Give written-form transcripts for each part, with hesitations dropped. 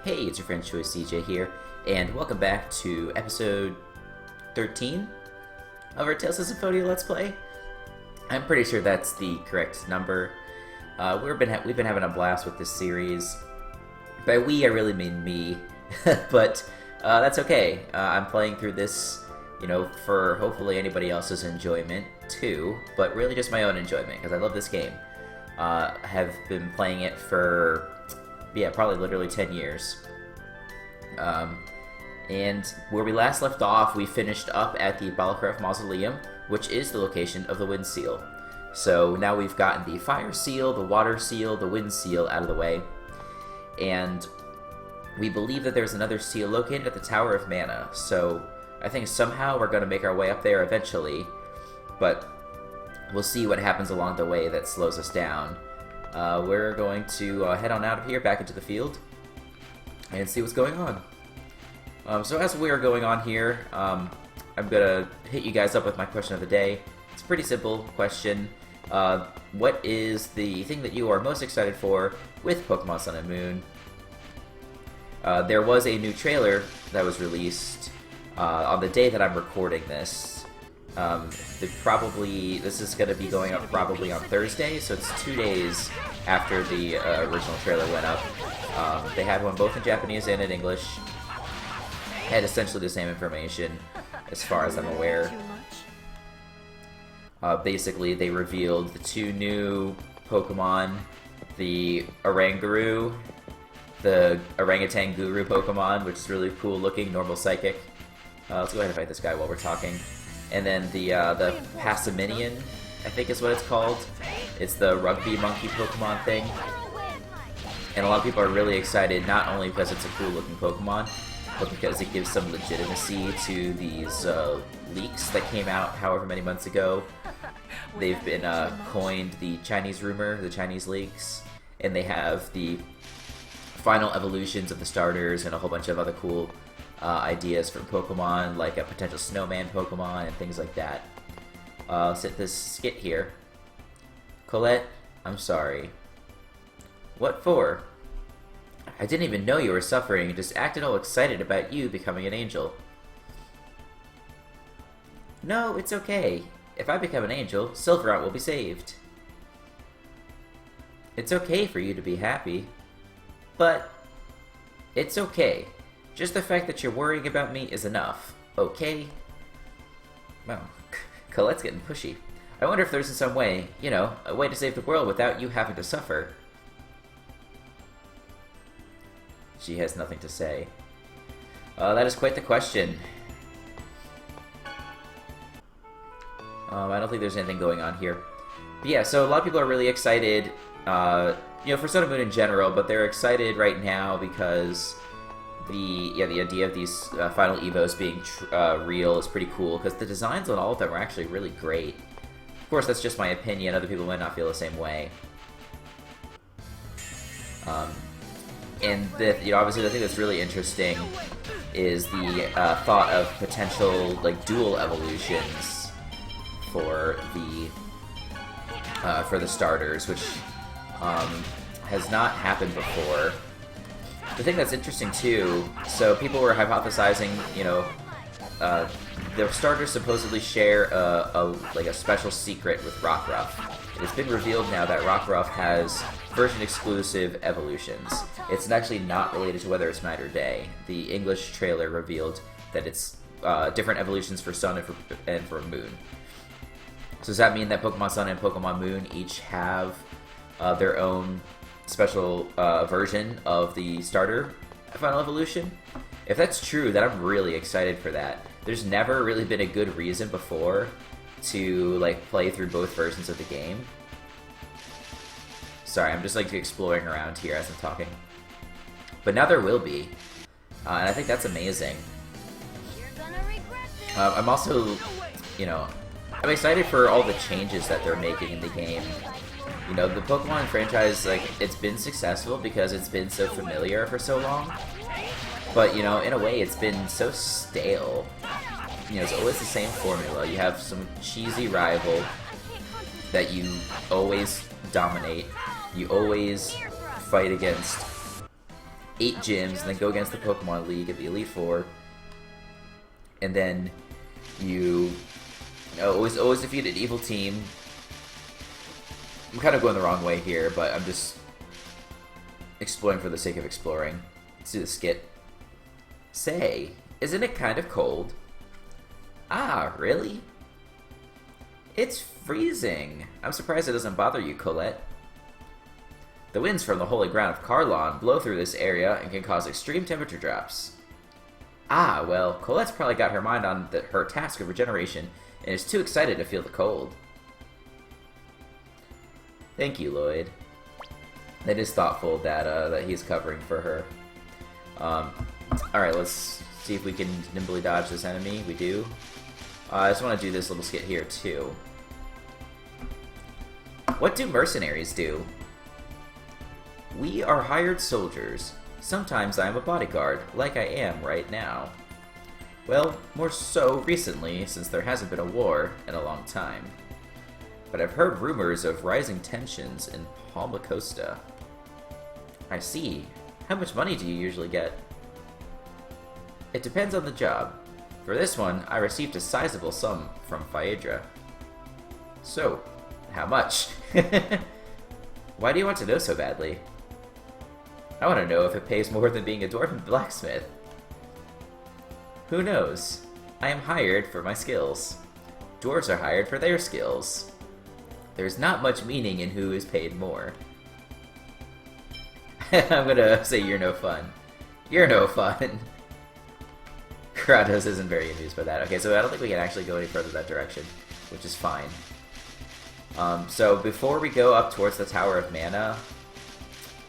Hey, it's your friend Choice CJ here, and welcome back to episode 13 of our Tales of Symphonia Let's Play. I'm pretty sure that's the correct number. We've been having a blast with this series. By we, I really mean me, but that's okay. I'm playing through this, for hopefully anybody else's enjoyment too, but really just my own enjoyment, because I love this game. I have been playing it for probably literally 10 years. And where we last left off, we finished up at the Balacraft Mausoleum, which is the location of the Wind Seal. So now we've gotten the Fire Seal, the Water Seal, the Wind Seal out of the way. And we believe that there's another seal located at the Tower of Mana. So I think somehow we're going to make our way up there eventually. But we'll see what happens along the way that slows us down. We're going to head on out of here, back into the field, and see what's going on. So as we are going on here, I'm going to hit you guys up with my question of the day. It's a pretty simple question. What is the thing that you are most excited for with Pokemon Sun and Moon? There was a new trailer that was released on the day that I'm recording this. This is going to be going up probably on Thursday, so it's 2 days after the original trailer went up. They had one both in Japanese and in English. Had essentially the same information, as far as I'm aware. Basically, they revealed the 2 new Pokemon, the Oranguru, the Orangutan Guru Pokemon, which is really cool looking, normal psychic. Let's go ahead and fight this guy while we're talking. And then the Passaminian, I think is what it's called. It's the rugby monkey Pokemon thing. And a lot of people are really excited, not only because it's a cool looking Pokemon, but because it gives some legitimacy to these leaks that came out however many months ago. They've been coined the Chinese rumor, the Chinese leaks, and they have the final evolutions of the starters and a whole bunch of other cool ideas for Pokemon, like a potential snowman Pokemon and things like that. Set this Skit here. Colette, I'm sorry. What for? I didn't even know you were suffering and just acted all excited about you becoming an angel. No, it's okay. If I become an angel, Silverant will be saved. It's okay for you to be happy. But it's okay. Just the fact that you're worrying about me is enough, okay? Well, Colette's getting pushy. I wonder if there's some way, a way to save the world without you having to suffer. She has nothing to say. That is quite the question. I don't think there's anything going on here. But yeah, so a lot of people are really excited, for Sun and Moon in general, but they're excited right now because the idea of these final Evos being real is pretty cool, because the designs on all of them are actually really great. Of course, that's just my opinion. Other people might not feel the same way. And obviously the thing that's really interesting is the thought of potential dual evolutions for the starters, which has not happened before. The thing that's interesting too, so people were hypothesizing, the starters supposedly share a special secret with Rockruff. It's been revealed now that Rockruff has version-exclusive evolutions. It's actually not related to whether it's night or day. The English trailer revealed that it's different evolutions for Sun and for Moon. So does that mean that Pokemon Sun and Pokemon Moon each have their own special version of the starter final evolution? If that's true, then I'm really excited for that. There's never really been a good reason before to play through both versions of the game. Sorry, I'm just exploring around here as I'm talking. But now there will be, and I think that's amazing. I'm also, I'm excited for all the changes that they're making in the game. The Pokemon franchise, it's been successful because it's been so familiar for so long. But, in a way, it's been so stale. It's always the same formula. You have some cheesy rival that you always dominate. You always fight against. 8 gyms, and then go against the Pokemon League at the Elite Four. And then you always defeat an evil team. I'm kind of going the wrong way here, but I'm just exploring for the sake of exploring. Let's do the skit. Say, isn't it kind of cold? Ah, really? It's freezing. I'm surprised it doesn't bother you, Colette. The winds from the holy ground of Carlon blow through this area and can cause extreme temperature drops. Ah, well, Colette's probably got her mind on her task of regeneration and is too excited to feel the cold. Thank you, Lloyd. That is thoughtful that he's covering for her. Alright, let's see if we can nimbly dodge this enemy. We do. I just want to do this little skit here, too. What do mercenaries do? We are hired soldiers. Sometimes I am a bodyguard, like I am right now. Well, more so recently, since there hasn't been a war in a long time. But I've heard rumors of rising tensions in Palma Costa. I see. How much money do you usually get? It depends on the job. For this one, I received a sizable sum from Phaedra. So, how much? Why do you want to know so badly? I want to know if it pays more than being a dwarven blacksmith. Who knows? I am hired for my skills. Dwarves are hired for their skills. There's not much meaning in who is paid more. I'm gonna say you're no fun. You're no fun. Kratos isn't very amused by that. Okay, so I don't think we can actually go any further that direction, which is fine. So before we go up towards the Tower of Mana,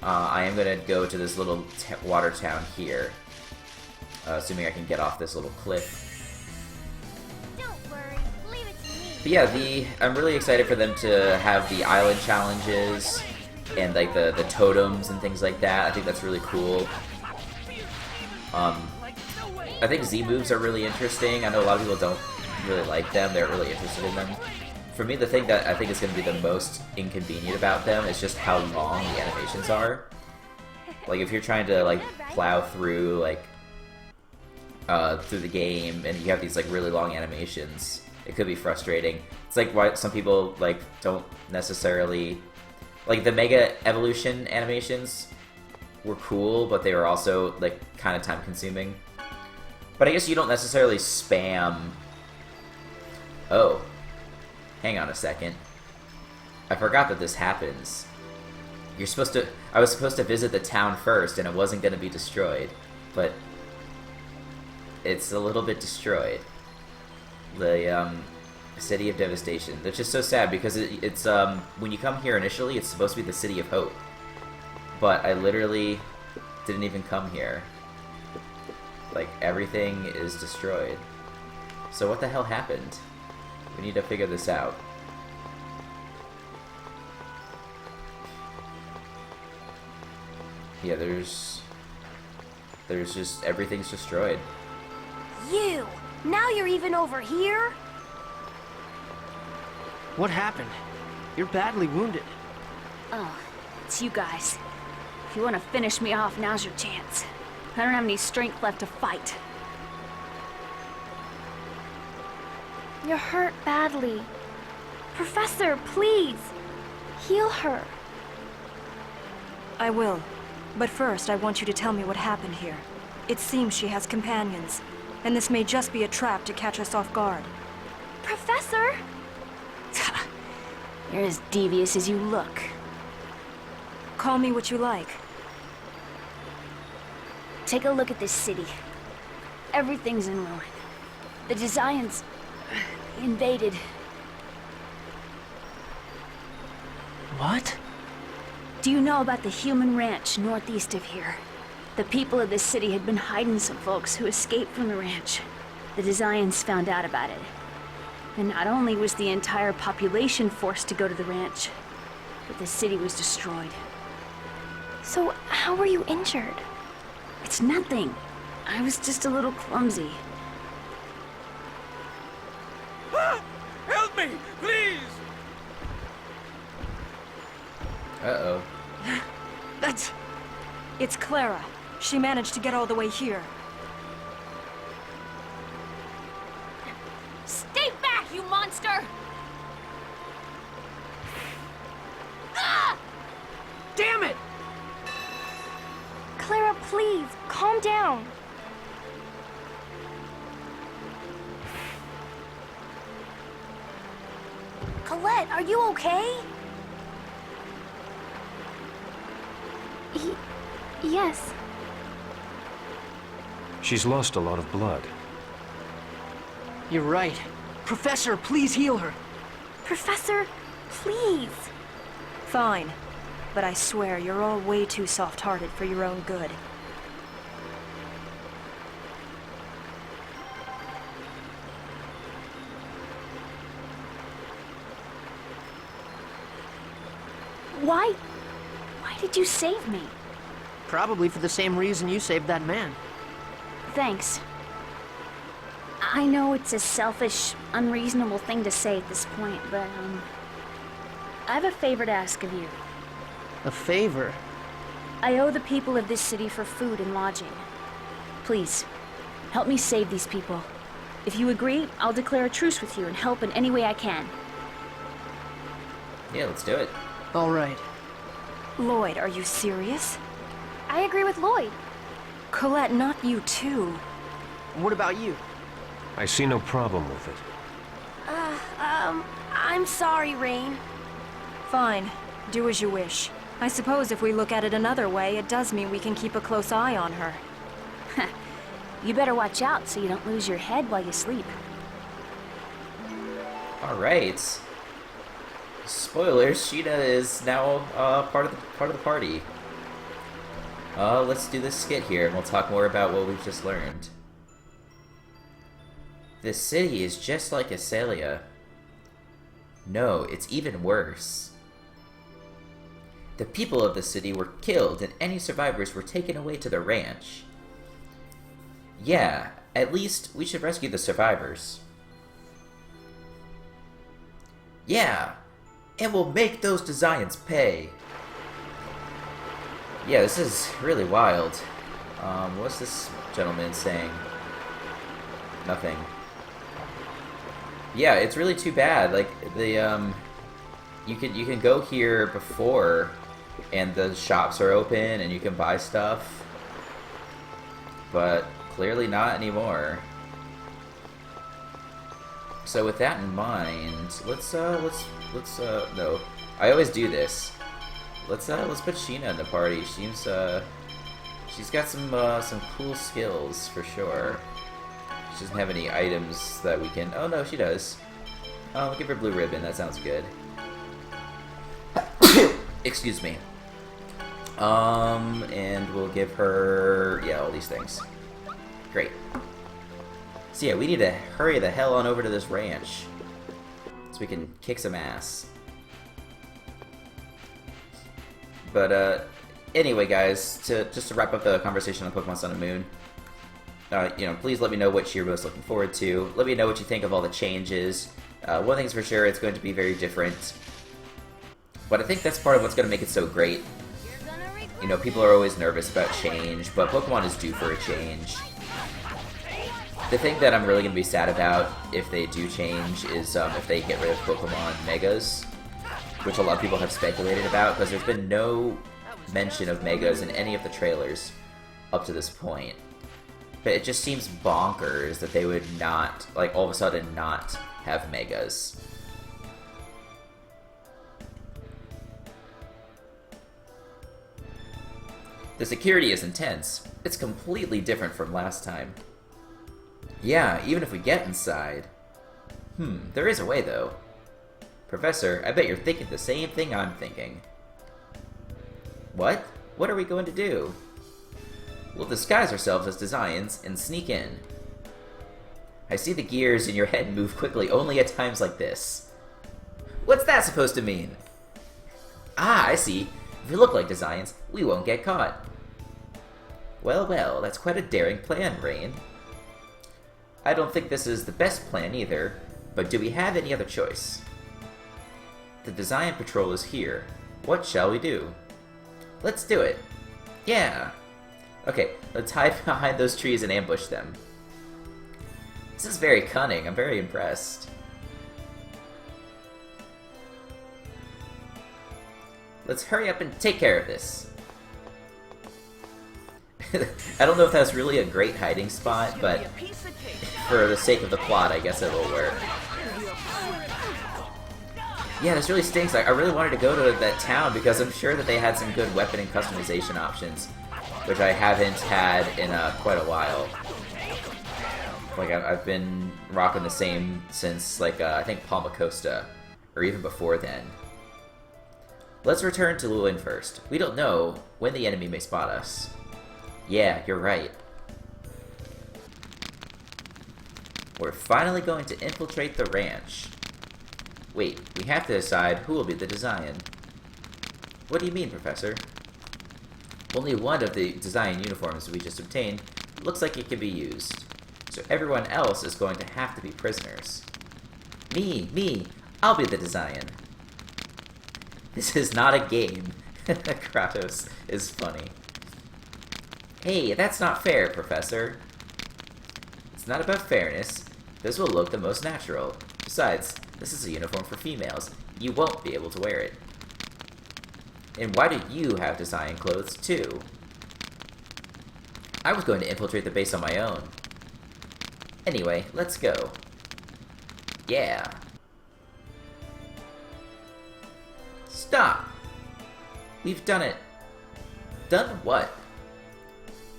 I am gonna go to this little water town here. Assuming I can get off this little cliff. Don't worry, leave it to me. But yeah, I'm really excited for them to have the island challenges and like the totems and things like that. I think that's really cool. I think Z moves are really interesting. I know a lot of people don't really like them. They're really interested in them. For me, the thing that I think is going to be the most inconvenient about them is just how long the animations are. Like if you're trying to like plow through like through the game and you have these like really long animations, it could be frustrating. It's like why some people like don't necessarily like the Mega Evolution animations were cool, but they were also like kind of time consuming. But I guess you don't necessarily spam. Oh, hang on a second. I forgot that this happens. You're supposed to. I was supposed to visit the town first, and it wasn't going to be destroyed, but it's a little bit destroyed. The City of Devastation. That's just so sad because it's when you come here initially, it's supposed to be the City of Hope, but I literally didn't even come here. Like everything is destroyed. So what the hell happened? We need to figure this out. Yeah, there's just everything's destroyed. You! Now you're even over here? What happened? You're badly wounded. Oh, it's you guys. If you want to finish me off, now's your chance. I don't have any strength left to fight. You're hurt badly. Professor, please! Heal her. I will. But first, I want you to tell me what happened here. It seems she has companions, and this may just be a trap to catch us off guard. Professor! You're as devious as you look. Call me what you like. Take a look at this city. Everything's in ruin. The Desians invaded. What? Do you know about the human ranch northeast of here? The people of this city had been hiding some folks who escaped from the ranch. The Desians found out about it. And not only was the entire population forced to go to the ranch, but the city was destroyed. So, how were you injured? It's nothing. I was just a little clumsy. Help me, please! Uh-oh. It's Clara. she managed to get all the way here. Stay back, you monster! Ah! Damn it! Clara, please, calm down. Colette, are you okay? Yes. She's lost a lot of blood. You're right. Professor, please heal her. Professor, please. Fine. But I swear you're all way too soft-hearted for your own good. Why did you save me? Probably for the same reason you saved that man. Thanks. I know it's a selfish, unreasonable thing to say at this point, but, I have a favor to ask of you. A favor? I owe the people of this city for food and lodging. Please, help me save these people. If you agree, I'll declare a truce with you and help in any way I can. Yeah, let's do it. All right. Lloyd, are you serious? I agree with Lloyd. Colette, not you too. What about you? I see no problem with it. I'm sorry, Rain. Fine. Do as you wish. I suppose if we look at it another way, it does mean we can keep a close eye on her. You better watch out so you don't lose your head while you sleep. Alright. Spoilers, Sheena is now part of the party. Let's do this skit here, and we'll talk more about what we've just learned. This city is just like Asalia. No, it's even worse. The people of the city were killed, and any survivors were taken away to the ranch. Yeah, at least we should rescue the survivors. Yeah, and we'll make those designs pay. Yeah, this is really wild. What's this gentleman saying? Nothing. Yeah, it's really too bad. Like the you can go here before, and the shops are open and you can buy stuff, but clearly not anymore. So with that in mind, let's no, I always do this. Let's put Sheena in the party. She's got some cool skills for sure. She doesn't have any items that we can. Oh no, she does. We'll give her blue ribbon. That sounds good. Excuse me. And we'll give her all these things. Great. So yeah, we need to hurry the hell on over to this ranch so we can kick some ass. But anyway, guys, just to wrap up the conversation on Pokemon Sun and Moon, please let me know what you're most looking forward to. Let me know what you think of all the changes. One thing's for sure, it's going to be very different. But I think that's part of what's going to make it so great. You know, people are always nervous about change, but Pokemon is due for a change. The thing that I'm really going to be sad about if they do change is if they get rid of Pokemon Megas, which a lot of people have speculated about, because there's been no mention of Megas in any of the trailers up to this point. But it just seems bonkers that they would not, like, all of a sudden not have Megas. The security is intense. It's completely different from last time. Yeah, even if we get inside. There is a way, though. Professor, I bet you're thinking the same thing I'm thinking. What? What are we going to do? We'll disguise ourselves as designs and sneak in. I see the gears in your head move quickly only at times like this. What's that supposed to mean? Ah, I see. If we look like designs, we won't get caught. Well, well, that's quite a daring plan, Rain. I don't think this is the best plan either, but do we have any other choice? The design patrol is here. What shall we do? Let's do it. Yeah. Okay, let's hide behind those trees and ambush them. This is very cunning. I'm very impressed. Let's hurry up and take care of this. I don't know if that's really a great hiding spot, but for the sake of the plot, I guess it will work. Yeah, this really stinks. I really wanted to go to that town because I'm sure that they had some good weapon and customization options, which I haven't had in quite a while. Like, I've been rocking the same since, like, I think Palma Costa, or even before then. Let's return to Lulin first. We don't know when the enemy may spot us. Yeah, you're right. We're finally going to infiltrate the ranch. Wait, we have to decide who will be the Design. What do you mean, Professor? Only one of the Design uniforms we just obtained looks like it can be used. So everyone else is going to have to be prisoners. Me! I'll be the Design. This is not a game. Kratos is funny. Hey, that's not fair, Professor. It's not about fairness. This will look the most natural. Besides, this is a uniform for females. You won't be able to wear it. And why do you have design clothes, too? I was going to infiltrate the base on my own. Anyway, let's go. Yeah. Stop! We've done it. Done what?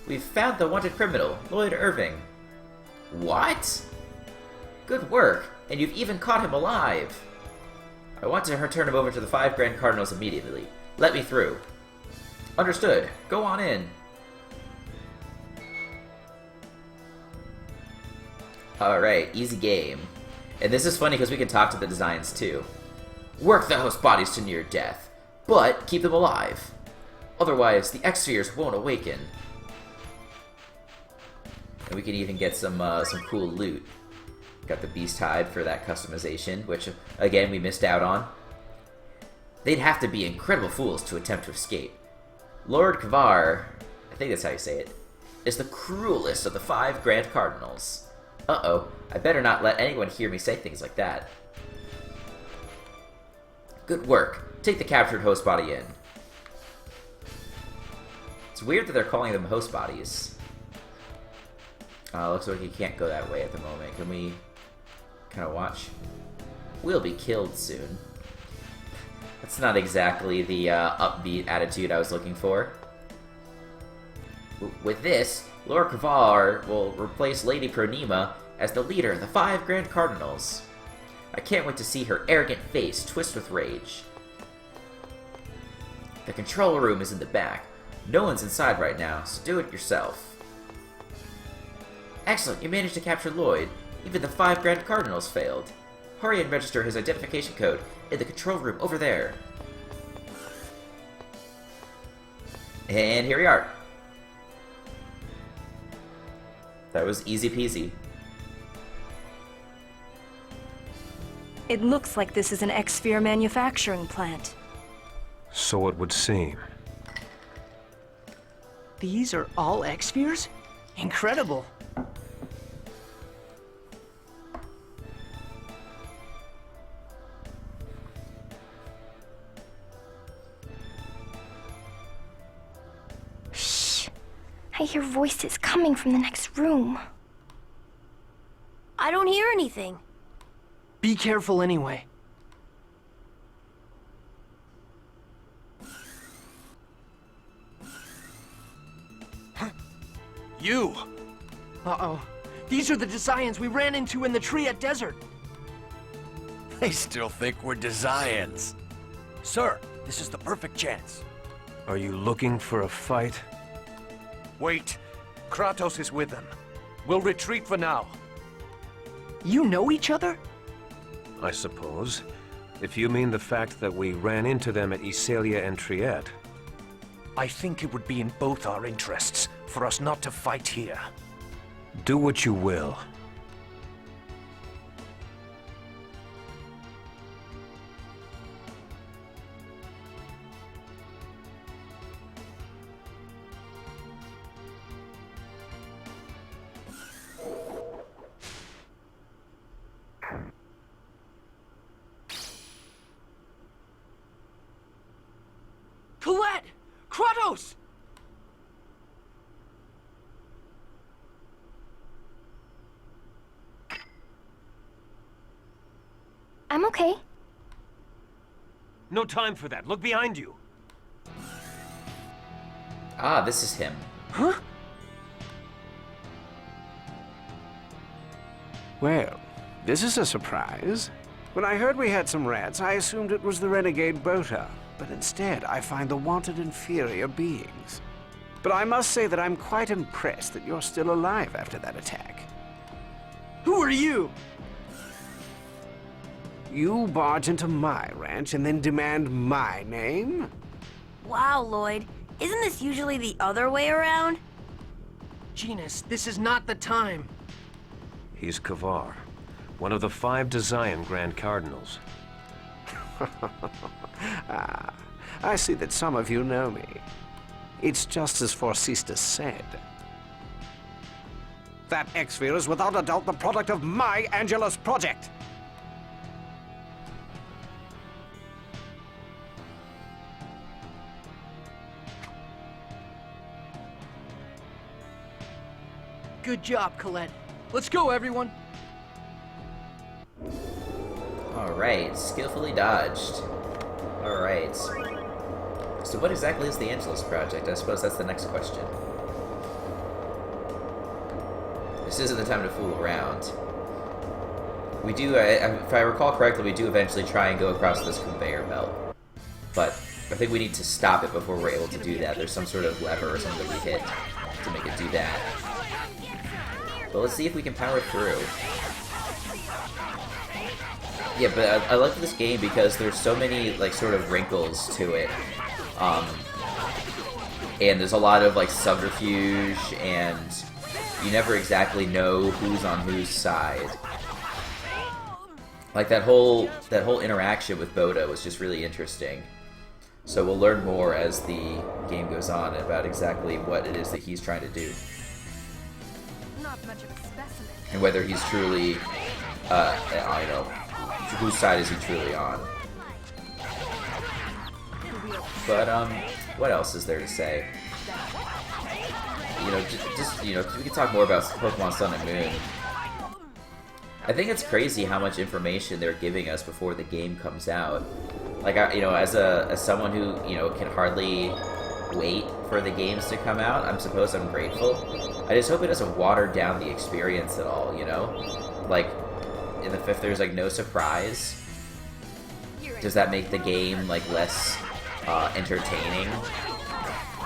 We've found the wanted criminal, Lloyd Irving. What? Good work, and you've even caught him alive. I want to turn him over to the 5 Grand Cardinals immediately. Let me through. Understood. Go on in. Alright, easy game. And this is funny because we can talk to the Designs too. Work the host bodies to near death, but keep them alive. Otherwise, the X-Spheres won't awaken. And we can even get some cool loot. Got the Beast Hide for that customization, which, again, we missed out on. They'd have to be incredible fools to attempt to escape. Lord Kvar, I think that's how you say it, is the cruelest of the 5 Grand Cardinals. Uh-oh, I better not let anyone hear me say things like that. Good work. Take the captured host body in. It's weird that they're calling them host bodies. Looks like you can't go that way at the moment. Can we kind of watch? We'll be killed soon. That's not exactly the upbeat attitude I was looking for. With this, Lord Kvar will replace Lady Pronema as the leader of the 5 Grand Cardinals. I can't wait to see her arrogant face twist with rage. The control room is in the back. No one's inside right now, so do it yourself. Excellent, you managed to capture Lloyd. Even the 5 Grand Cardinals failed. Hurry and register his identification code in the control room over there. And here we are. That was easy peasy. It looks like this is an X-Sphere manufacturing plant. So it would seem. These are all X-Spheres? Incredible. Shh. I hear voices coming from the next room. I don't hear anything. Be careful anyway. You! Uh-oh. These are the Designs we ran into in the tree at Desert. They still think we're Designs. Sir, this is the perfect chance. Are you looking for a fight? Wait. Kratos is with them. We'll retreat for now. You know each other? I suppose. If you mean the fact that we ran into them at Iselia and Triette. I think it would be in both our interests for us not to fight here. Do what you will. close! I'm okay. No time for that. Look behind you. Ah, this is him. Huh? Well, this is a surprise. When I heard we had some rats, I assumed it was the renegade Bota, but instead I find the wanted inferior beings. But I must say that I'm quite impressed that you're still alive after that attack. Who are you? You barge into my ranch and then demand my name? Wow, Lloyd. Isn't this usually the other way around? Genus, this is not the time. He's Kavar, one of the 5 Desian Grand Cardinals. Ah, I see that some of you know me. It's just as Forcistus said. That X-Sphere is without a doubt the product of my Angelus Project. Good job, Colette. Let's go, everyone. Alright, skillfully dodged. Alright. So what exactly is the Angelus Project? I suppose that's the next question. This isn't the time to fool around. We do, if I recall correctly, we do eventually try and go across this conveyor belt. But I think we need to stop it before we're able to do that. There's some sort of lever or something that we hit to make it do that. But let's see if we can power through. Yeah, but I like this game because there's so many, like, sort of wrinkles to it. And there's a lot of, like, subterfuge, and you never exactly know who's on whose side. Like, that whole interaction with Bota was just really interesting. So we'll learn more as the game goes on about exactly what it is that he's trying to do. Not much of a specimen. And whether he's truly, I don't know, whose side is he truly on. But, what else is there to say? You know, just you know, we can talk more about Pokemon Sun and Moon. I think it's crazy how much information they're giving us before the game comes out. Like, you know, as someone who, you know, can hardly wait for the games to come out, I'm grateful. I just hope it doesn't water down the experience at all, you know? Like, if there's, like, no surprise, does that make the game, like, less entertaining?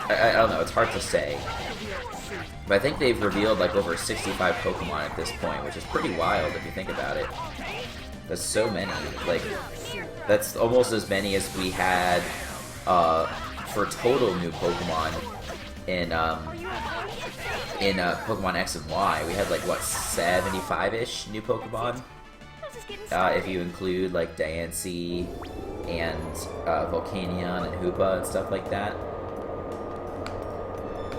I don't know, it's hard to say. But I think they've revealed, like, over 65 Pokemon at this point, which is pretty wild if you think about it. That's so many. Like, that's almost as many as we had for total new Pokemon in Pokemon X and Y. We had, like, what, 75-ish new Pokemon? If you include, like, Diancie and Volcanion and Hoopa and stuff like that.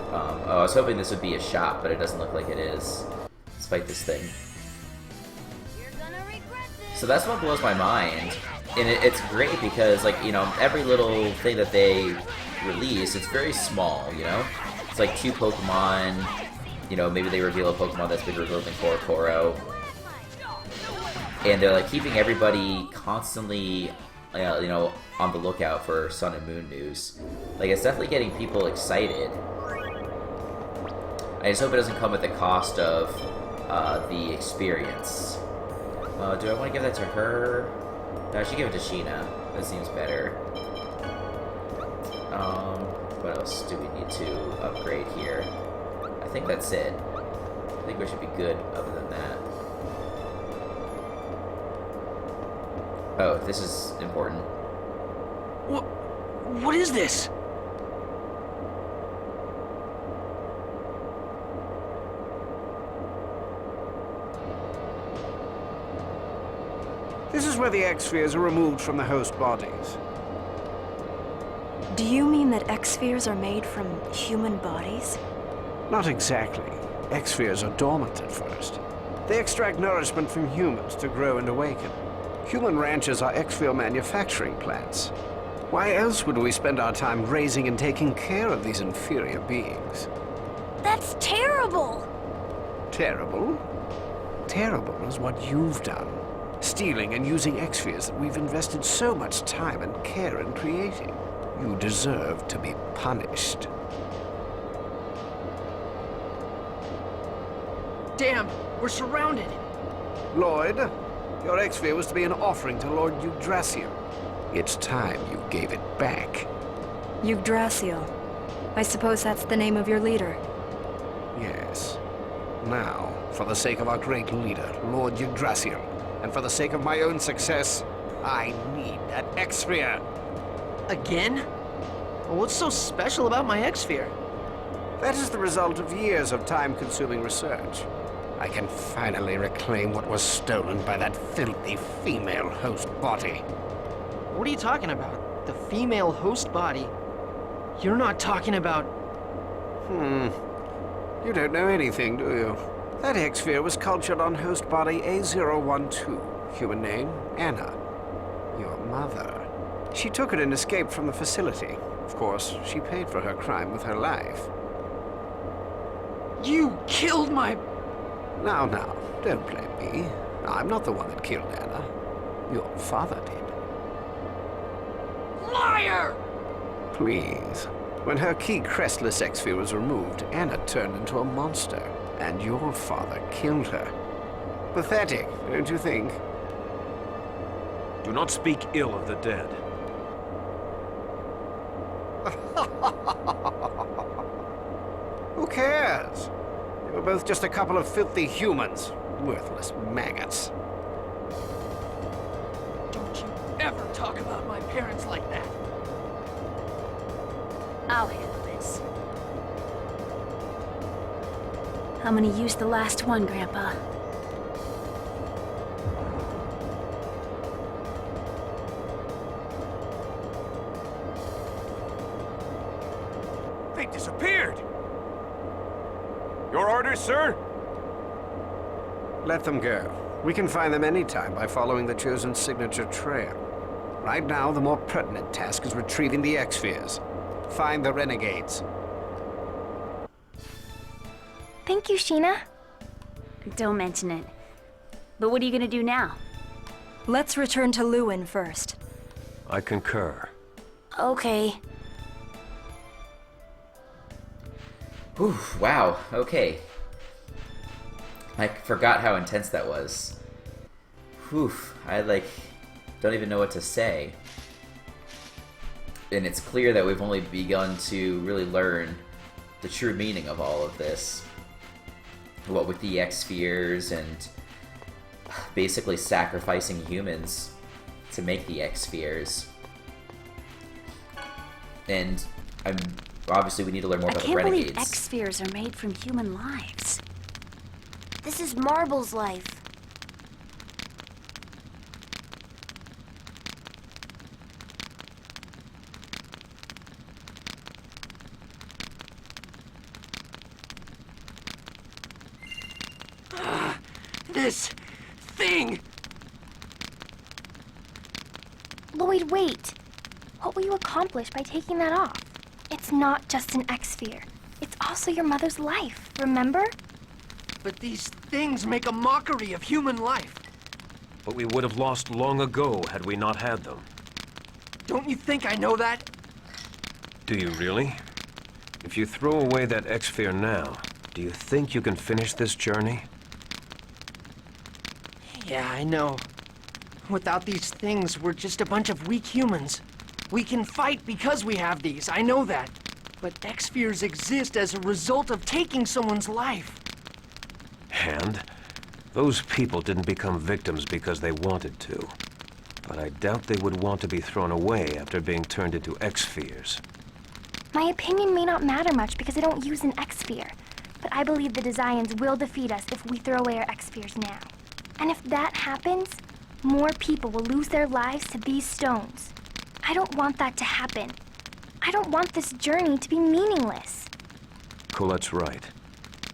Oh, I was hoping this would be a shop, but it doesn't look like it is. Let's fight this thing. So that's what blows my mind. And it's great because, like, you know, every little thing that they release, it's very small, you know? It's like 2 Pokemon, you know, maybe they reveal a Pokemon that's been revealed in Korokoro. And they're, like, keeping everybody constantly, you know, on the lookout for Sun and Moon news. Like, it's definitely getting people excited. I just hope it doesn't come at the cost of the experience. Do I want to give that to her? No, I should give it to Sheena. That seems better. What else do we need to upgrade here? I think that's it. I think we should be good other than that. Oh, this is important. What is this? This is where the X-Spheres are removed from the host bodies. Do you mean that X-Spheres are made from human bodies? Not exactly. X-Spheres are dormant at first. They extract nourishment from humans to grow and awaken. Human ranches are X-Sphere manufacturing plants. Why else would we spend our time raising and taking care of these inferior beings? That's terrible! Terrible? Terrible is what you've done. Stealing and using X-spheres that we've invested so much time and care in creating. You deserve to be punished. Damn, we're surrounded. Lloyd, your X-sphere was to be an offering to Lord Yggdrasil. It's time you gave it back. Yggdrasil. I suppose that's the name of your leader. Yes. Now, for the sake of our great leader, Lord Yggdrasil, and for the sake of my own success, I need that X-sphere. Again? What's so special about my X-sphere? That is the result of years of time-consuming research. I can finally reclaim what was stolen by that filthy female host body. What are you talking about? The female host body? You're not talking about... You don't know anything, do you? That X-sphere was cultured on host body A012. Human name, Anna. Your mother. She took it and escaped from the facility. Of course, she paid for her crime with her life. You killed my... Now, don't blame me. I'm not the one that killed Anna. Your father did. Liar! Please. When her key crestless X-sphere was removed, Anna turned into a monster, and your father killed her. Pathetic, don't you think? Do not speak ill of the dead. Who cares? They were both just a couple of filthy humans. Worthless maggots. Don't you ever talk about my parents like that. I'll handle this. I'm gonna use the last one, Grandpa. They disappeared! Your orders, sir? Let them go. We can find them anytime by following the chosen signature trail. Right now, the more pertinent task is retrieving the X-spheres. Find the renegades. Thank you, Sheena. Don't mention it. But what are you gonna do now? Let's return to Lewin first. I concur. Okay. Whew, wow, okay. I forgot how intense that was. Whew, I don't even know what to say. And it's clear that we've only begun to really learn the true meaning of all of this. What with the X-spheres and basically sacrificing humans to make the X-spheres. And obviously we need to learn more about the I can't renegades. believe X-spheres are made from human lives. This is Marble's life. This thing! Lloyd, wait. What will you accomplish by taking that off? It's not just an X-sphere. It's also your mother's life, remember? But these things make a mockery of human life. But we would have lost long ago had we not had them. Don't you think I know that? Do you really? If you throw away that X-sphere now, do you think you can finish this journey? Yeah, I know. Without these things, we're just a bunch of weak humans. We can fight because we have these, I know that. But X-spheres exist as a result of taking someone's life. And those people didn't become victims because they wanted to. But I doubt they would want to be thrown away after being turned into X-spheres. My opinion may not matter much because I don't use an X-sphere. But I believe the Desians will defeat us if we throw away our X-spheres now. And if that happens, more people will lose their lives to these stones. I don't want that to happen. I don't want this journey to be meaningless. Colette's right.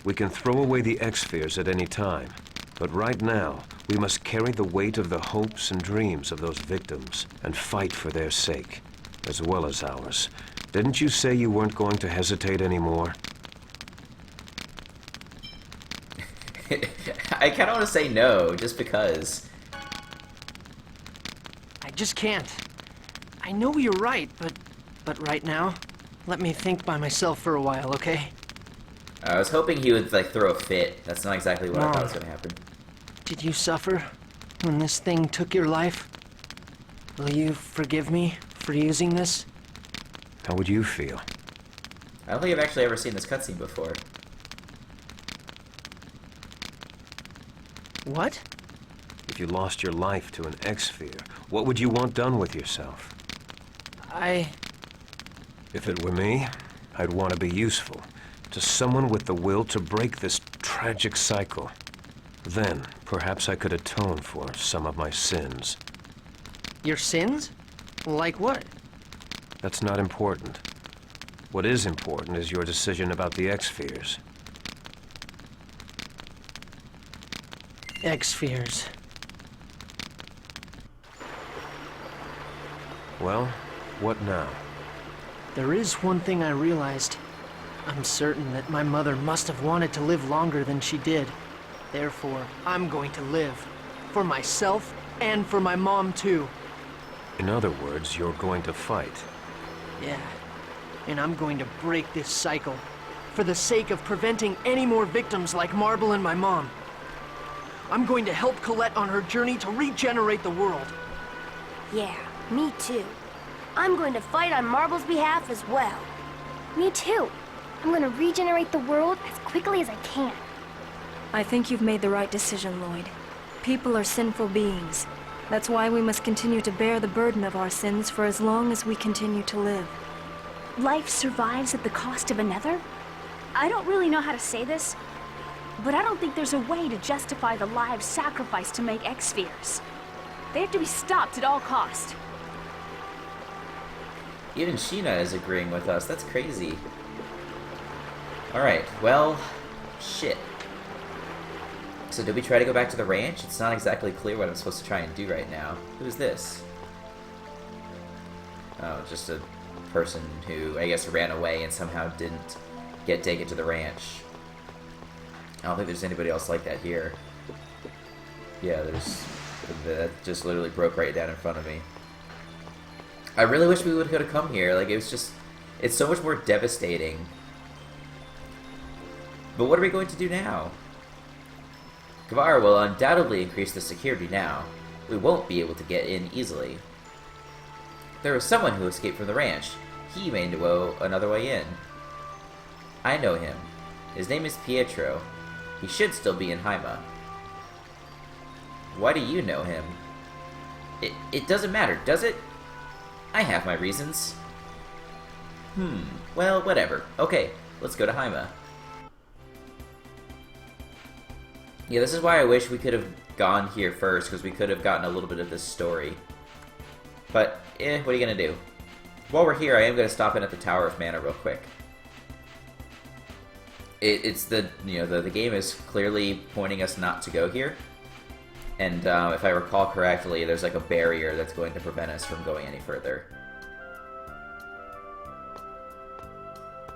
We can throw away the X-spheres at any time. But right now, we must carry the weight of the hopes and dreams of those victims and fight for their sake. as well as ours. Didn't you say you weren't going to hesitate anymore? I kind of want to say no, just because. I just can't. I know you're right, but right now, let me think by myself for a while, okay? I was hoping he would, like, throw a fit. That's not exactly what I thought was going to happen. Did you suffer when this thing took your life? Will you forgive me for using this? How would you feel? I don't think I've actually ever seen this cutscene before. What? If you lost your life to an X-Sphere, what would you want done with yourself? If it were me, I'd want to be useful to someone with the will to break this tragic cycle. Then, perhaps I could atone for some of my sins. Your sins? Like what? That's not important. What is important is your decision about the X-Spheres. X-Spheres. Well, what now? There is one thing I realized. I'm certain that my mother must have wanted to live longer than she did. Therefore, I'm going to live. For myself, and for my mom, too. In other words, you're going to fight. Yeah. And I'm going to break this cycle. For the sake of preventing any more victims like Marble and my mom. I'm going to help Colette on her journey to regenerate the world. Yeah, me too. I'm going to fight on Marble's behalf as well. Me too. I'm gonna regenerate the world as quickly as I can. I think you've made the right decision, Lloyd. People are sinful beings. That's why we must continue to bear the burden of our sins for as long as we continue to live. Life survives at the cost of another? I don't really know how to say this, but I don't think there's a way to justify the lives sacrificed to make X-Spheres. They have to be stopped at all cost. Even Sheena is agreeing with us. That's crazy. Alright, well, shit. So did we try to go back to the ranch? It's not exactly clear what I'm supposed to try and do right now. Who's this? Oh, just a person who, I guess, ran away and somehow didn't get taken to the ranch. I don't think there's anybody else like that here. Yeah, that just literally broke right down in front of me. I really wish we would have come here. Like, it's so much more devastating. But what are we going to do now? Kavara will undoubtedly increase the security now. We won't be able to get in easily. There was someone who escaped from the ranch. He may know another way in. I know him. His name is Pietro. He should still be in Haima. Why do you know him? It doesn't matter, does it? I have my reasons. Well, whatever. Okay, let's go to Haima. Yeah, this is why I wish we could have gone here first, because we could have gotten a little bit of this story. But, what are you gonna do? While we're here, I am gonna stop in at the Tower of Mana real quick. The game is clearly pointing us not to go here. And if I recall correctly, there's like a barrier that's going to prevent us from going any further.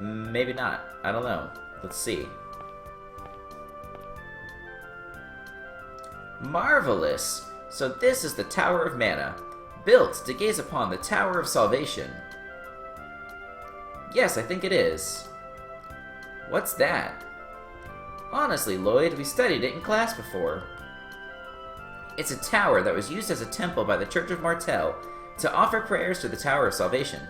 Maybe not. I don't know. Let's see. Marvelous! So this is the Tower of Mana, built to gaze upon the Tower of Salvation. Yes, I think it is. What's that? Honestly, Lloyd, we studied it in class before. It's a tower that was used as a temple by the Church of Martel to offer prayers to the Tower of Salvation.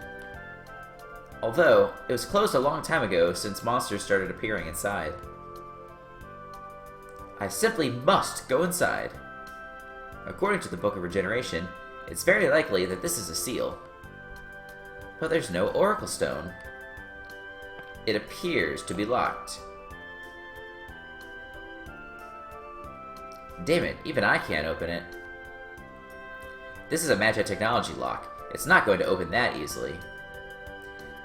Although, it was closed a long time ago since monsters started appearing inside. I simply must go inside. According to the Book of Regeneration, it's very likely that this is a seal. But there's no Oracle Stone. It appears to be locked. Damn it, even I can't open it. This is a Magi technology lock. It's not going to open that easily.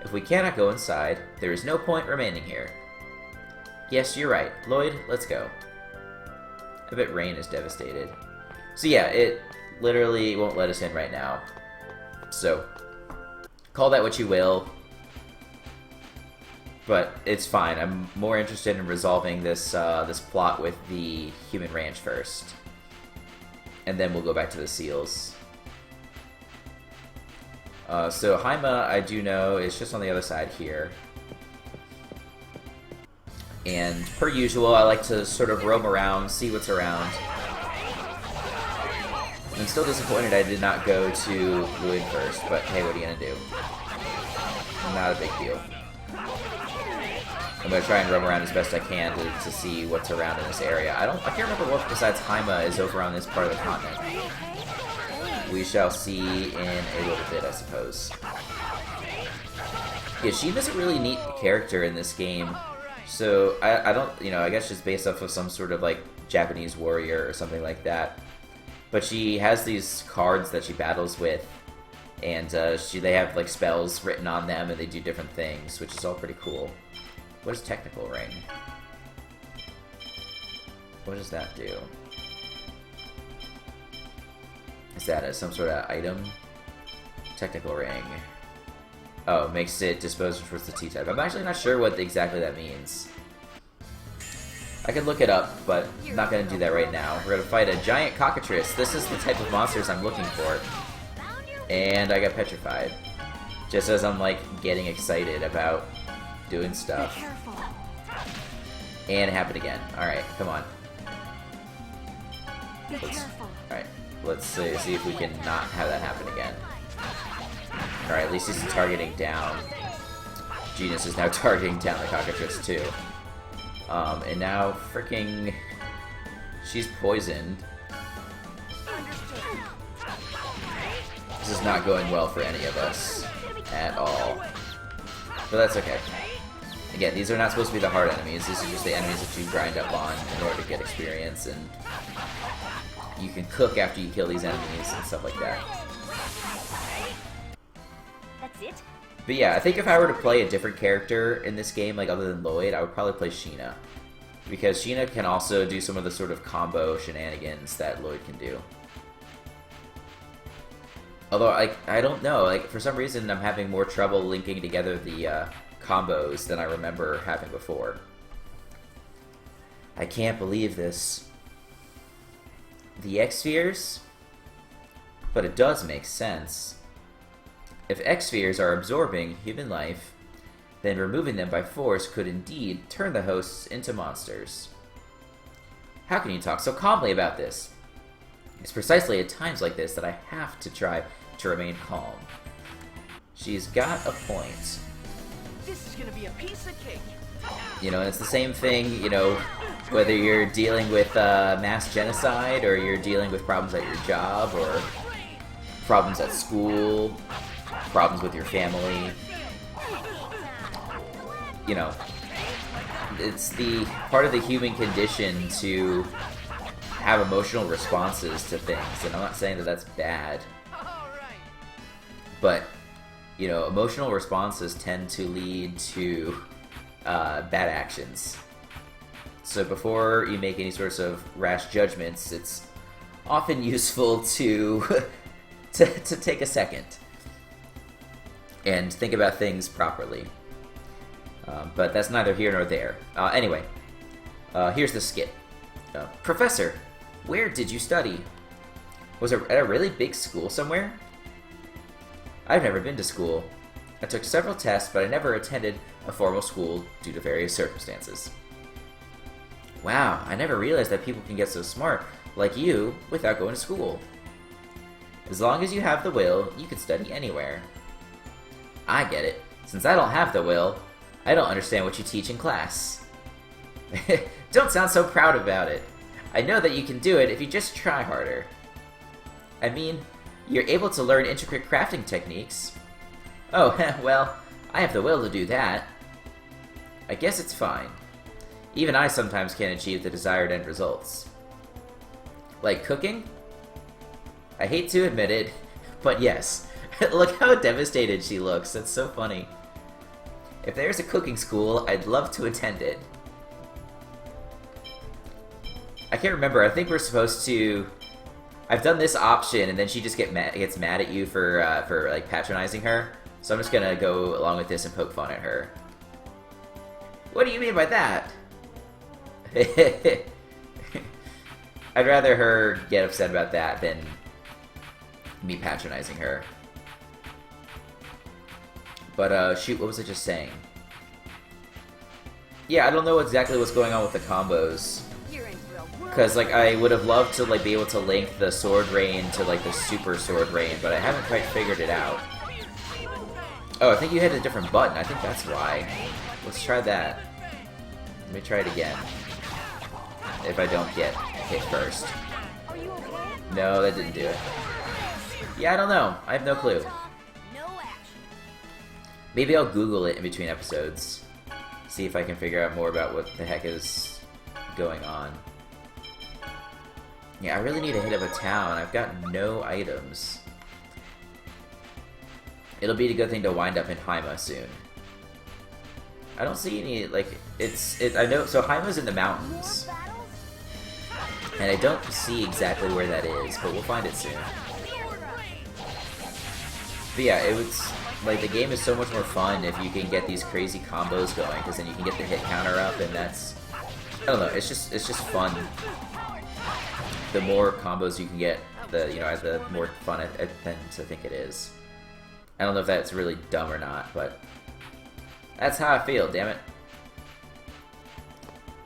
If we cannot go inside, there is no point remaining here. Yes, you're right. Lloyd, let's go. I bet Rain is devastated. So yeah, it literally won't let us in right now. So, Call that what you will. But it's fine. I'm more interested in resolving this this plot with the human ranch first. And then we'll go back to the seals. So Haima, I do know, is just on the other side here. And per usual, I like to sort of roam around, see what's around. I'm still disappointed I did not go to Luin first, but hey, what are you gonna do? Not a big deal. I'm gonna try and roam around as best I can to see what's around in this area. I can't remember what besides Haima is over on this part of the continent. We shall see in a little bit, I suppose. Yeah, Shiva's a really neat character in this game. So I don't, you know, I guess just based off of some sort of like Japanese warrior or something like that. But she has these cards that she battles with, and they have like spells written on them, and they do different things, which is all pretty cool. What is Technical Ring? What does that do? Is that some sort of item? Technical Ring. Oh, makes it disposable towards the T-type. I'm actually not sure what exactly that means. I could look it up, but I'm not going to do that right now. We're going to fight a giant cockatrice. This is the type of monsters I'm looking for. And I got petrified. Just as I'm, like, getting excited about doing stuff. And it happened again. Alright, come on. Alright, let's see if we can not have that happen again. Alright, at least he's targeting down. Genus is now targeting down the cockatrice too. And now freaking she's poisoned. This is not going well for any of us at all. But that's okay. Again, these are not supposed to be the hard enemies. These are just the enemies that you grind up on in order to get experience, and you can cook after you kill these enemies and stuff like that. That's it? But yeah, I think if I were to play a different character in this game, like other than Lloyd, I would probably play Sheena. Because Sheena can also do some of the sort of combo shenanigans that Lloyd can do. Although, I don't know, like, for some reason I'm having more trouble linking together the combos than I remember having before. I can't believe this. The X-Spheres? But it does make sense. If X-Spheres are absorbing human life, then removing them by force could indeed turn the hosts into monsters. How can you talk so calmly about this? It's precisely at times like this that I have to try to remain calm. She's got a point. This is gonna be a piece of cake. You know, and it's the same thing, you know, whether you're dealing with mass genocide, or you're dealing with problems at your job, or problems at school, problems with your family. You know, it's the part of the human condition to have emotional responses to things, and I'm not saying that that's bad. But, you know, emotional responses tend to lead to bad actions. So before you make any sorts of rash judgments, it's often useful to to take a second and think about things properly. But that's neither here nor there. Anyway, here's the skit. Professor, where did you study? Was it at a really big school somewhere? I've never been to school. I took several tests, but I never attended a formal school due to various circumstances. Wow, I never realized that people can get so smart, like you, without going to school. As long as you have the will, you can study anywhere. I get it. Since I don't have the will, I don't understand what you teach in class. Don't sound so proud about it. I know that you can do it if you just try harder. I mean, you're able to learn intricate crafting techniques. Oh, well, I have the will to do that. I guess it's fine. Even I sometimes can't achieve the desired end results. Like cooking? I hate to admit it, but yes. Look how devastated she looks. That's so funny. If there's a cooking school, I'd love to attend it. I can't remember. I think we're supposed to... I've done this option, and then she just gets mad at you for like patronizing her. So I'm just gonna go along with this and poke fun at her. What do you mean by that? I'd rather her get upset about that than me patronizing her. But, shoot, what was I just saying? Yeah, I don't know exactly what's going on with the combos. Because, like, I would have loved to, like, be able to link the sword rain to, like, the super sword rain, but I haven't quite figured it out. Oh, I think you hit a different button. I think that's why. Let's try that. Let me try it again. If I don't get hit first. No, that didn't do it. Yeah, I don't know. I have no clue. Maybe I'll Google it in between episodes. See if I can figure out more about what the heck is going on. Yeah, I really need to hit up a town. I've got no items. It'll be a good thing to wind up in Haima soon. I don't see any, like, I know, so Haima's in the mountains. And I don't see exactly where that is, but we'll find it soon. But yeah, it was, like, the game is so much more fun if you can get these crazy combos going, because then you can get the hit counter up, and that's, I don't know, it's just fun. The more combos you can get, the more fun I tend to think it is. I don't know if that's really dumb or not, but that's how I feel, damn it.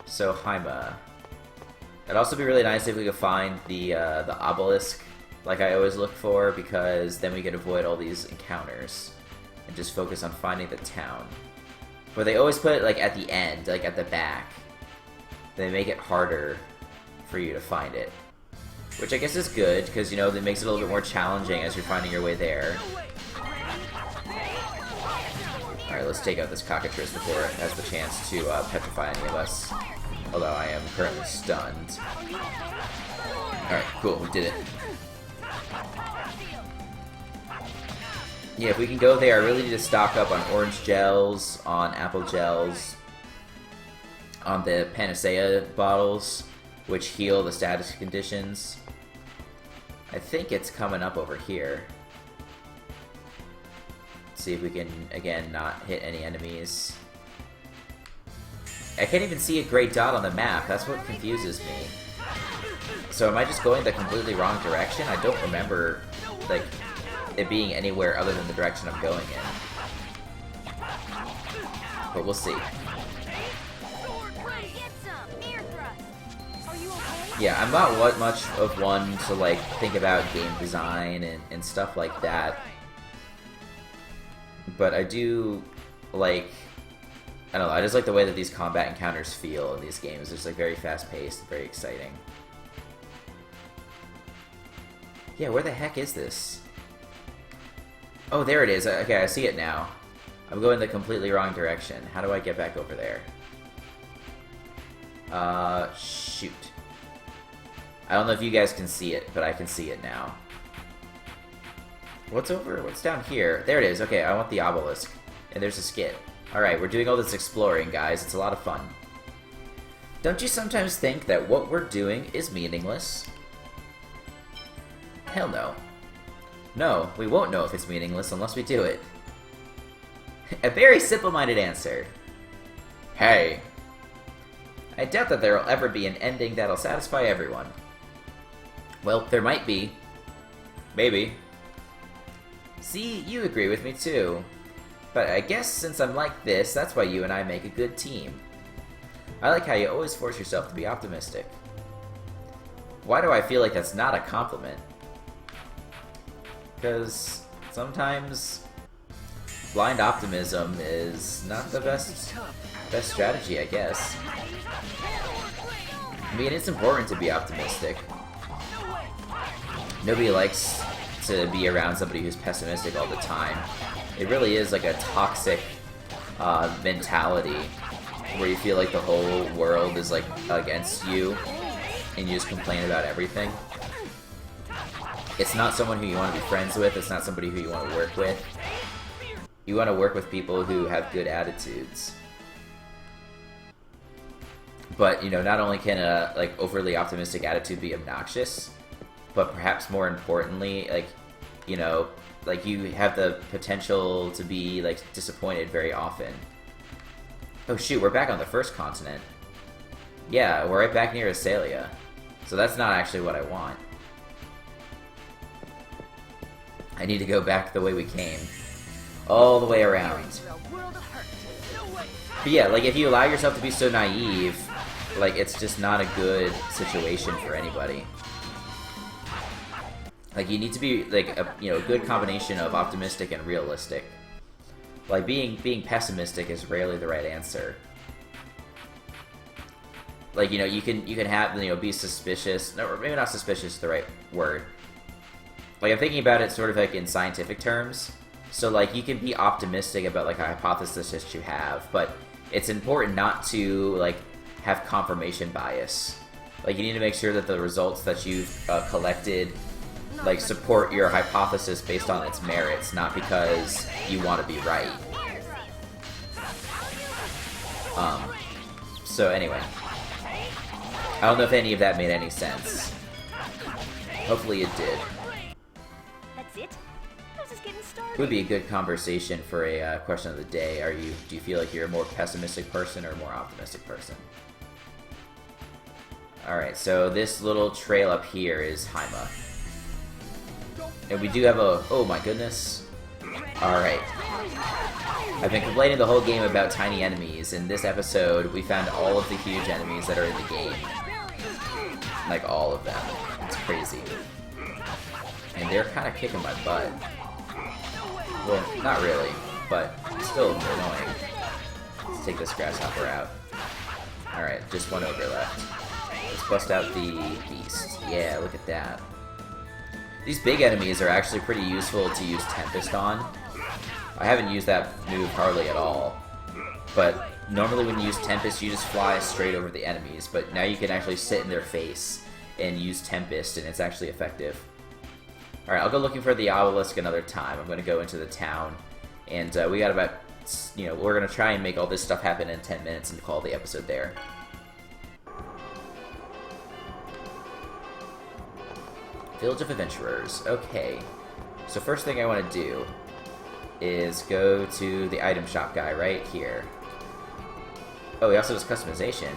So, Haima. It'd also be really nice if we could find the obelisk, like I always look for, because then we could avoid all these encounters and just focus on finding the town. But they always put it, like, at the end, like, at the back. They make it harder for you to find it. Which I guess is good, because, you know, it makes it a little bit more challenging as you're finding your way there. Alright, let's take out this cockatrice before it has the chance to petrify any of us. Although I am currently stunned. Alright, cool, we did it. Yeah, if we can go there, I really need to stock up on orange gels, on apple gels, on the Panacea bottles, which heal the status conditions. I think it's coming up over here. Let's see if we can, again, not hit any enemies. I can't even see a gray dot on the map. That's what confuses me. So am I just going the completely wrong direction? I don't remember, like, it being anywhere other than the direction I'm going in. But we'll see. Yeah, I'm not much of one to, like, think about game design and stuff like that. But I do, like, I don't know, I just like the way that these combat encounters feel in these games. It's, like, very fast-paced, very exciting. Yeah, where the heck is this? Oh, there it is. Okay, I see it now. I'm going the completely wrong direction. How do I get back over there? Shoot. I don't know if you guys can see it, but I can see it now. What's down here? There it is. Okay, I want the obelisk. And there's a skit. Alright, we're doing all this exploring, guys. It's a lot of fun. Don't you sometimes think that what we're doing is meaningless? Hell no. No, we won't know if it's meaningless unless we do it. A very simple-minded answer. Hey. I doubt that there will ever be an ending that'll satisfy everyone. Well, there might be. Maybe. See, you agree with me too. But I guess since I'm like this, that's why you and I make a good team. I like how you always force yourself to be optimistic. Why do I feel like that's not a compliment? Because sometimes blind optimism is not the best strategy, I guess. I mean, it's important to be optimistic. Nobody likes to be around somebody who's pessimistic all the time. It really is like a toxic mentality where you feel like the whole world is like against you and you just complain about everything. It's not someone who you want to be friends with, it's not somebody who you want to work with. You want to work with people who have good attitudes. But, you know, not only can a, like, overly optimistic attitude be obnoxious, but perhaps more importantly, like, you know, like, you have the potential to be, like, disappointed very often. Oh shoot, we're back on the first continent. Yeah, we're right back near Asalia. So that's not actually what I want. I need to go back the way we came. All the way around. But yeah, like, if you allow yourself to be so naive, like, it's just not a good situation for anybody. Like, you need to be, like, a, you know, good combination of optimistic and realistic. Like, being pessimistic is rarely the right answer. Like, you know, you can have, you know, be suspicious. No, or maybe not suspicious is the right word. Like, I'm thinking about it sort of, like, in scientific terms. So, like, you can be optimistic about, like, a hypothesis that you have, but it's important not to, like, have confirmation bias. Like, you need to make sure that the results that you've collected, like, support your hypothesis based on its merits, not because you want to be right. So anyway. I don't know if any of that made any sense. Hopefully it did. That's it? I was just getting started. It would be a good conversation for a question of the day. Do you feel like you're a more pessimistic person or a more optimistic person? Alright, so this little trail up here is Haima. And we do have a... Oh my goodness. Alright. I've been complaining the whole game about tiny enemies. In this episode, we found all of the huge enemies that are in the game. Like, all of them. It's crazy. And they're kind of kicking my butt. Well, not really, but still annoying. Let's take this grasshopper out. Alright, just one ogre left. Let's bust out the beast. Yeah, look at that. These big enemies are actually pretty useful to use Tempest on. I haven't used that move hardly at all. But normally when you use Tempest, you just fly straight over the enemies. But now you can actually sit in their face and use Tempest, and it's actually effective. Alright, I'll go looking for the obelisk another time. I'm going to go into the town. And we got about... You know, we're going to try and make all this stuff happen in 10 minutes and call the episode there. Village of Adventurers. Okay. So first thing I want to do is go to the item shop guy right here. Oh, he also does customization.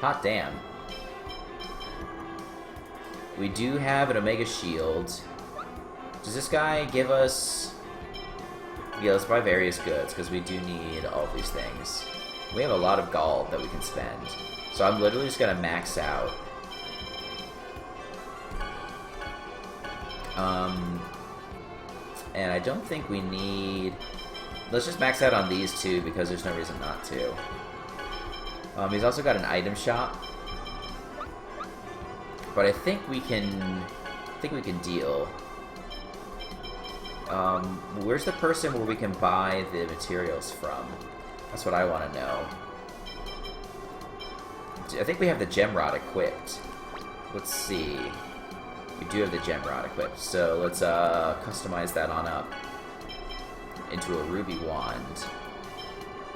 Hot damn. We do have an Omega Shield. Does this guy give us... Yeah, let's buy various goods, because we do need all of these things. We have a lot of gold that we can spend. So I'm literally just going to max out. And I don't think we need... Let's just max out on these two, because there's no reason not to. He's also got an item shop. But I think we can... deal. Where's the person where we can buy the materials from? That's what I want to know. I think we have the gem rod equipped. Let's see. We do have the gem rod equipped, so let's customize that on up into a ruby wand.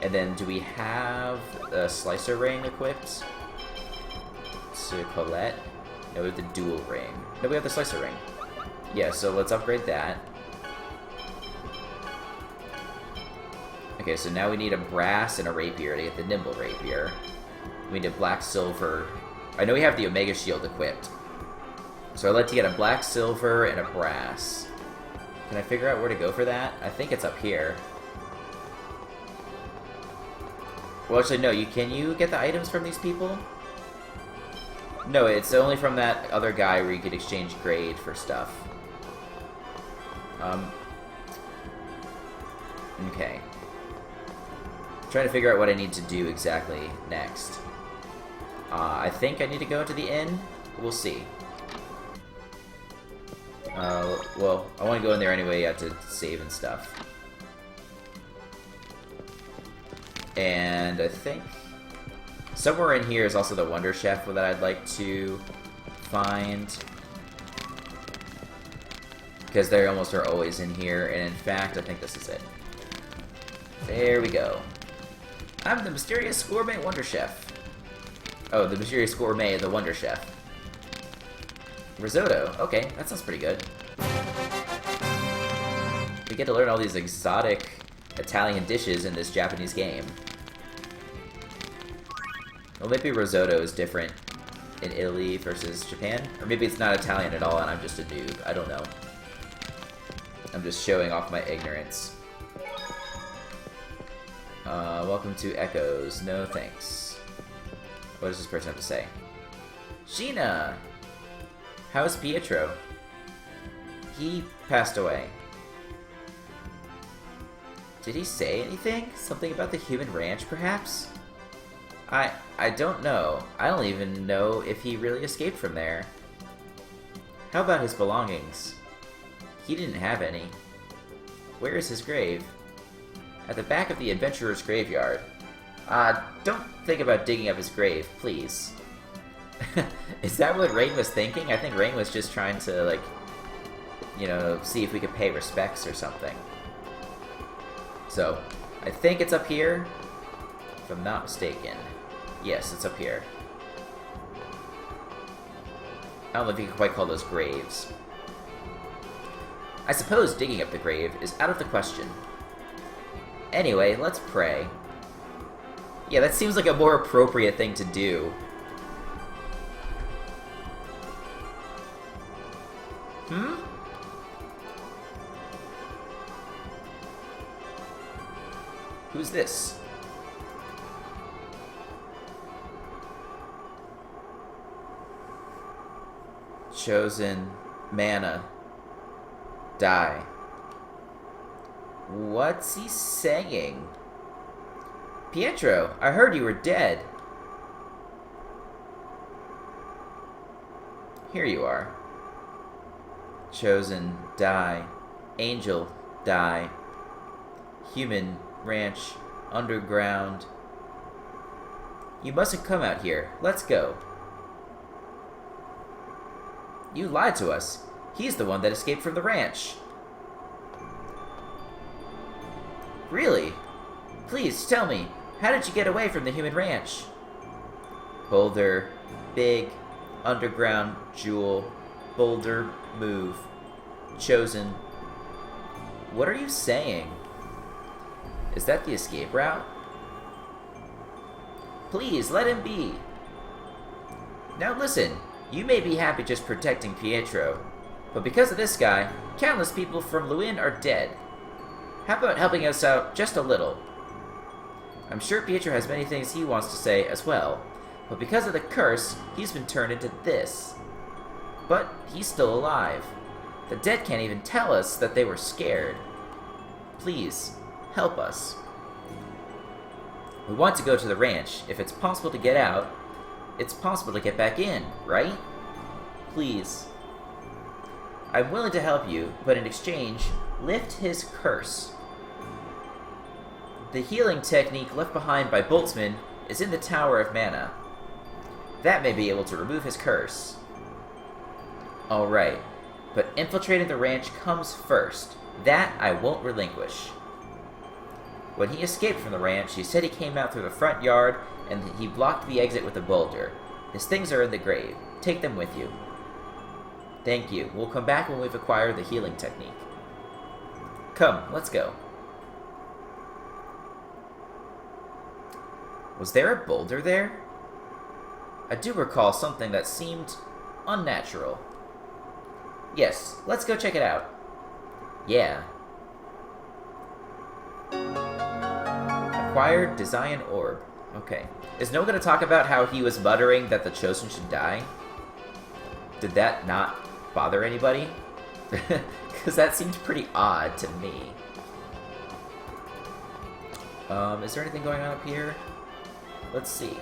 And then do we have a slicer ring equipped? To Colette? No, we have the dual ring. No, we have the slicer ring. Yeah, so let's upgrade that. Okay, so now we need a brass and a rapier to get the nimble rapier. We need a black silver. I know we have the Omega Shield equipped. So I'd like to get a black silver and a brass. Can I figure out where to go for that? I think it's up here. Well, actually, no. Can you get the items from these people? No, it's only from that other guy where you could exchange grade for stuff. Okay. Trying to figure out what I need to do exactly next. I think I need to go to the inn. We'll see. Well, I want to go in there anyway. I have to save and stuff. And I think somewhere in here is also the Wonder Chef that I'd like to find. Because they almost are always in here, and in fact, I think this is it. There we go. I'm the mysterious Gourmet Wonder Chef. Oh, the mysterious Gourmet, the Wonder Chef. Risotto. Okay, that sounds pretty good. We get to learn all these exotic Italian dishes in this Japanese game. Well, maybe risotto is different in Italy versus Japan. Or maybe it's not Italian at all and I'm just a noob. I don't know. I'm just showing off my ignorance. Welcome to Echoes. No thanks. What does this person have to say? Sheena! How's Pietro? He passed away. Did he say anything? Something about the human ranch, perhaps? I don't know. I don't even know if he really escaped from there. How about his belongings? He didn't have any. Where is his grave? At the back of the adventurer's graveyard. Don't think about digging up his grave, please. Is that what Rain was thinking? I think Rain was just trying to, like, you know, see if we could pay respects or something. So, I think it's up here, if I'm not mistaken. Yes, it's up here. I don't know if you can quite call those graves. I suppose digging up the grave is out of the question. Anyway, let's pray. Yeah, that seems like a more appropriate thing to do. Who's this? Chosen mana. Die. What's he saying? Pietro, I heard you were dead. Here you are. Chosen, die. Angel, die. Human, ranch, underground. You mustn't come out here. Let's go. You lied to us. He's the one that escaped from the ranch. Really? Please, tell me, how did you get away from the human ranch? Boulder, big, underground, jewel, boulder, move. Chosen. What are you saying? Is that the escape route? Please, let him be. Now listen, you may be happy just protecting Pietro, but because of this guy, countless people from Luin are dead. How about helping us out just a little? I'm sure Pietro has many things he wants to say as well, but because of the curse, he's been turned into this. But he's still alive. The dead can't even tell us that they were scared. Please, help us. We want to go to the ranch. If it's possible to get out, it's possible to get back in, right? Please. I'm willing to help you, but in exchange, lift his curse. The healing technique left behind by Boltzmann is in the Tower of Mana. That may be able to remove his curse. Alright, but infiltrating the ranch comes first. That I won't relinquish. When he escaped from the ranch, he said he came out through the front yard and he blocked the exit with a boulder. His things are in the grave. Take them with you. Thank you. We'll come back when we've acquired the healing technique. Come, let's go. Was there a boulder there? I do recall something that seemed unnatural. Yes, let's go check it out. Yeah. Acquired Design Orb. Okay. Is no one going to talk about how he was muttering that the Chosen should die? Did that not bother anybody? Because that seemed pretty odd to me. Is there anything going on up here? Let's see.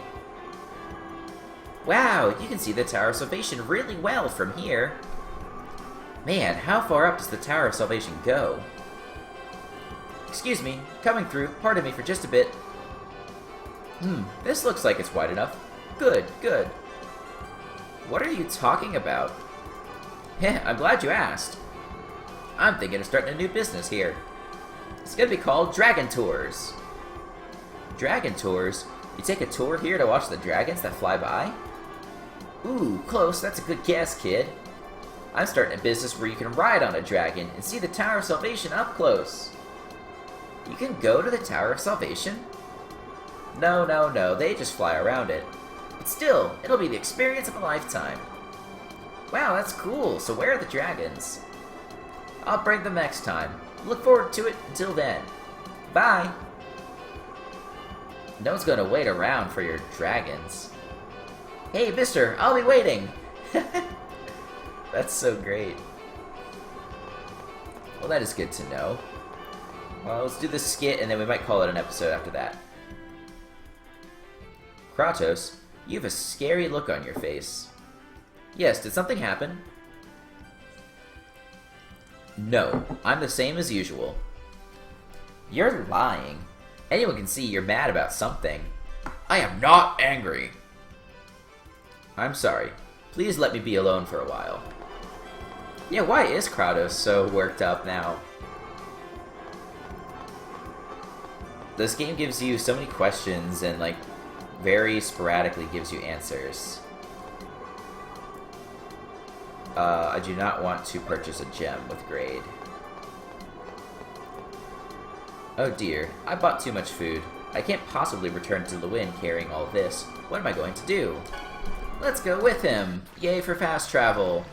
Wow, you can see the Tower of Salvation really well from here. Man, how far up does the Tower of Salvation go? Excuse me, coming through. Pardon me for just a bit. This looks like it's wide enough. Good, good. What are you talking about? Heh, I'm glad you asked. I'm thinking of starting a new business here. It's gonna be called Dragon Tours. Dragon Tours? You take a tour here to watch the dragons that fly by? Ooh, close. That's a good guess, kid. I'm starting a business where you can ride on a dragon and see the Tower of Salvation up close. You can go to the Tower of Salvation? No, no, no, they just fly around it. But still, it'll be the experience of a lifetime. Wow, that's cool. So where are the dragons? I'll bring them next time. Look forward to it until then. Bye! No one's gonna wait around for your dragons. Hey, mister, I'll be waiting! That's so great. Well, that is good to know. Well, let's do the skit, and then we might call it an episode after that. Kratos, you have a scary look on your face. Yes, did something happen? No, I'm the same as usual. You're lying. Anyone can see you're mad about something. I am not angry. I'm sorry. Please let me be alone for a while. Yeah, why is Kratos so worked up now? This game gives you so many questions and, like, very sporadically gives you answers. I do not want to purchase a gem with grade. Oh dear, I bought too much food. I can't possibly return to Lewin carrying all this. What am I going to do? Let's go with him! Yay for fast travel!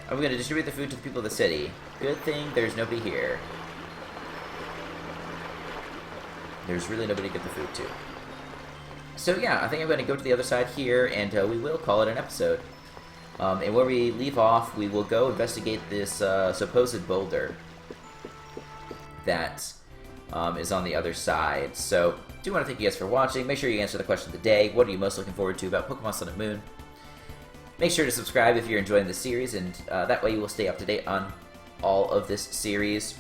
I'm going to distribute the food to the people of the city. Good thing there's nobody here. There's really nobody to get the food to. So yeah, I think I'm going to go to the other side here, and we will call it an episode. And where we leave off, we will go investigate this supposed boulder that is on the other side. So, do want to thank you guys for watching. Make sure you answer the question of the day. What are you most looking forward to about Pokemon Sun and Moon? Make sure to subscribe if you're enjoying the series, and that way you will stay up to date on all of this series.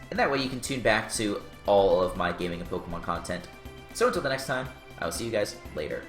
And that way you can tune back to all of my gaming and Pokemon content. So until the next time, I will see you guys later.